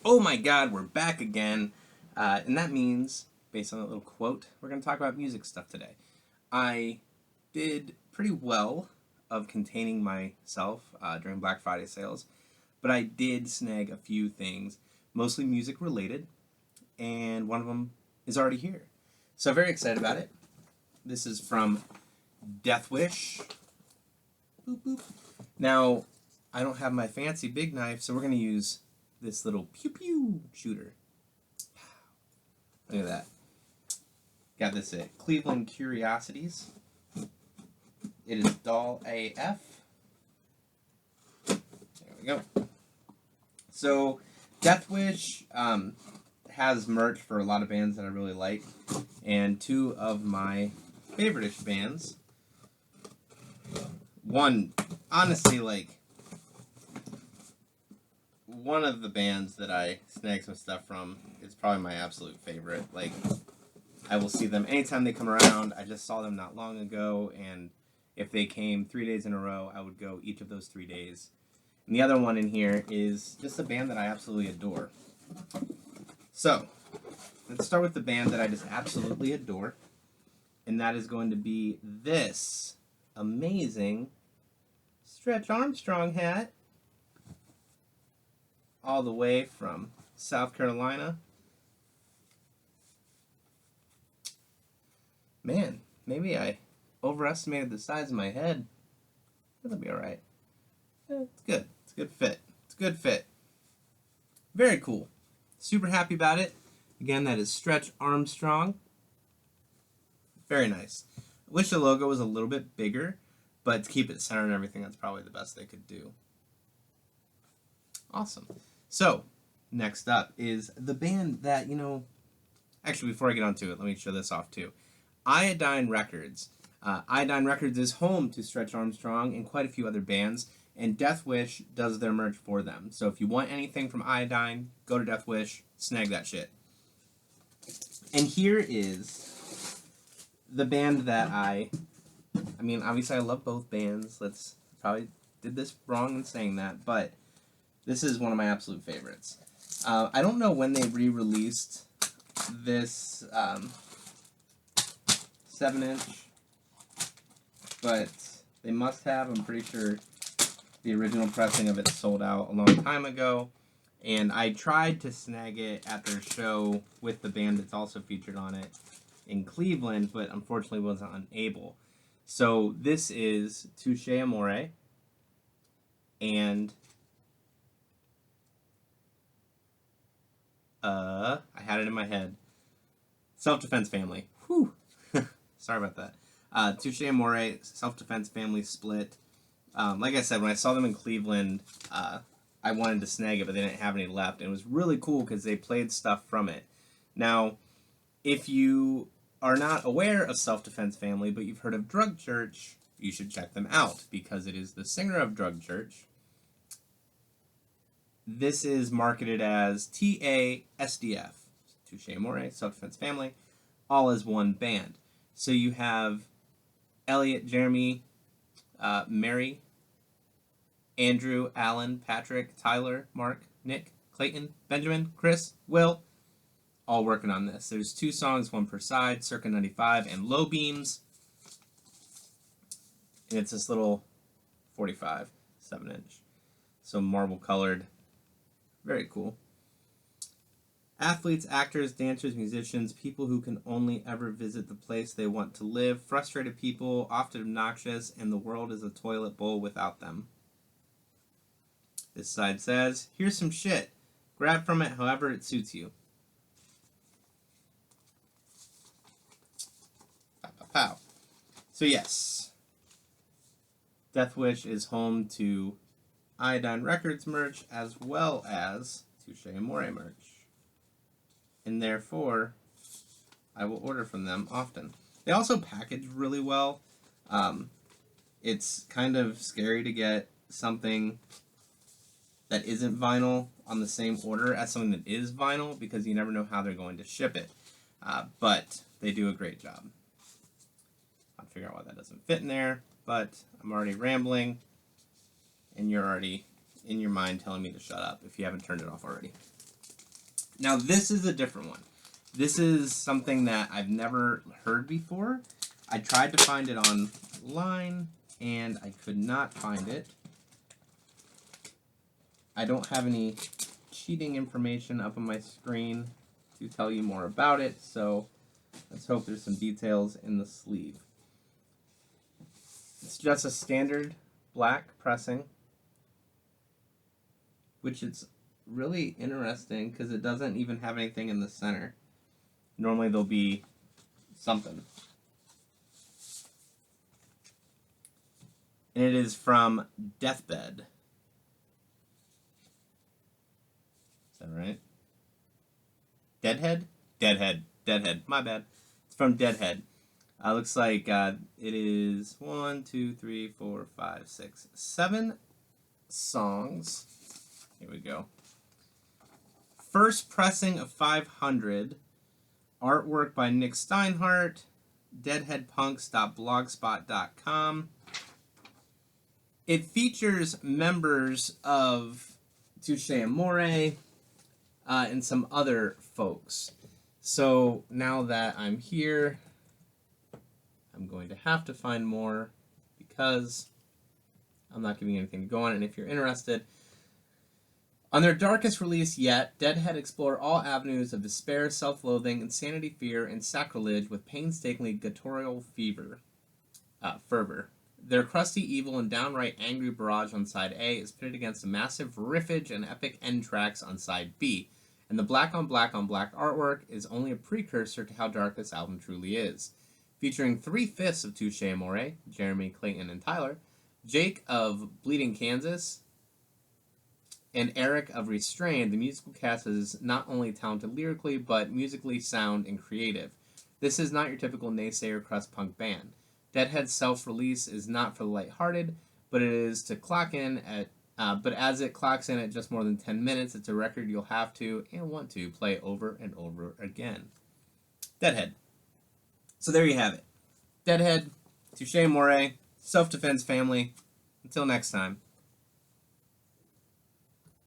Oh my god, we're back again. And that means, based on that little quote, we're going to talk about music stuff today. I did pretty well of containing myself during Black Friday sales, but I did snag a few things, mostly music related, and one of them is already here. So very excited about it. This is from Deathwish. Boop, boop. Now, I don't have my fancy big knife, so we're going to use this little pew-pew shooter. Look at that. Got this at Cleveland Curiosities. It is dull AF. There we go. So, Deathwish has merch for a lot of bands that I really like. And two of my favorite-ish bands. One, honestly, one of the bands that I snag some stuff from is probably my absolute favorite. I will see them anytime they come around. I just saw them not long ago, and if they came 3 days in a row, I would go each of those 3 days. And the other one in here is just a band that I absolutely adore. So, let's start with the band that I just absolutely adore, and that is going to be this amazing Stretch Armstrong hat. All the way from South Carolina. Man, maybe I overestimated the size of my head. That'll be alright. It's good. It's a good fit. It's a good fit. Very cool. Super happy about it. Again, that is Stretch Armstrong. Very nice. I wish the logo was a little bit bigger, but to keep it centered and everything, that's probably the best they could do. Awesome. So, next up is the band that, actually, before I get onto it, let me show this off too. Iodine Records. Iodine Records is home to Stretch Armstrong and quite a few other bands, and Deathwish does their merch for them. So if you want anything from Iodine, go to Deathwish, snag that shit. And here is the band that obviously I love both bands. Probably did this wrong in saying that, but this is one of my absolute favorites. I don't know when they re-released this 7-inch, but they must have. I'm pretty sure the original pressing of it sold out a long time ago, and I tried to snag it at their show with the band that's also featured on it in Cleveland, but unfortunately wasn't unable. So this is Touche Amore, and I had it in my head. Self-Defense Family. Whew. Sorry about that. Touche Amore, Self-Defense Family split. Like I said, when I saw them in Cleveland, I wanted to snag it, but they didn't have any left. And it was really cool because they played stuff from it. Now, if you are not aware of Self-Defense Family, but you've heard of Drug Church, you should check them out because it is the singer of Drug Church. This is marketed as TASDF, Touche Amore, Self-Defense Family, all as one band. So you have Elliot, Jeremy, Mary, Andrew, Alan, Patrick, Tyler, Mark, Nick, Clayton, Benjamin, Chris, Will, all working on this. There's 2 songs, one per side, Circa 95 and Low Beams. And it's this little 45, 7-inch. So marble colored. Very cool. Athletes, actors, dancers, musicians, people who can only ever visit the place they want to live, frustrated people, often obnoxious, and the world is a toilet bowl without them. This side says, here's some shit. Grab from it however it suits you. Pow, pow, pow. So yes, Deathwish is home to Iodine Records merch as well as Touche Amore merch. And therefore, I will order from them often. They also package really well. It's kind of scary to get something that isn't vinyl on the same order as something that is vinyl because you never know how they're going to ship it. But they do a great job. I'll figure out why that doesn't fit in there, but I'm already rambling. And you're already in your mind telling me to shut up if you haven't turned it off already. Now this is a different one. This is something that I've never heard before. I tried to find it online, and I could not find it. I don't have any cheating information up on my screen to tell you more about it, so let's hope there's some details in the sleeve. It's just a standard black pressing, which is really interesting because it doesn't even have anything in the center. Normally there'll be something. And it is from Deathbed. Is that right? Deadhead? Deadhead. My bad. It's from Deadhead. Looks like it is 1, 2, 3, 4, 5, 6, 7 songs. Here we go. First pressing of 500. Artwork by Nick Steinhardt. Deadheadpunks.blogspot.com. It features members of Touche Amore and some other folks. So now that I'm here, I'm going to have to find more because I'm not giving anything to go on. And if you're interested, on their darkest release yet, Deadhead explore all avenues of despair, self-loathing, insanity, fear, and sacrilege with painstakingly guttural fervor. Their crusty, evil, and downright angry barrage on side A is pitted against a massive riffage and epic end tracks on side B, and the black on black on black artwork is only a precursor to how dark this album truly is. Featuring 3/5 of Touche Amore, Jeremy, Clayton, and Tyler, Jake of Bleeding Kansas, and Eric of Restrained, the musical cast is not only talented lyrically, but musically sound and creative. This is not your typical naysayer crust punk band. Deadhead's self-release is not for the lighthearted, but it is to clock in at. But as it clocks in at just more than 10 minutes, it's a record you'll have to and want to play over and over again. Deadhead. So there you have it. Deadhead, Touche Amore, Self-Defense Family. Until next time.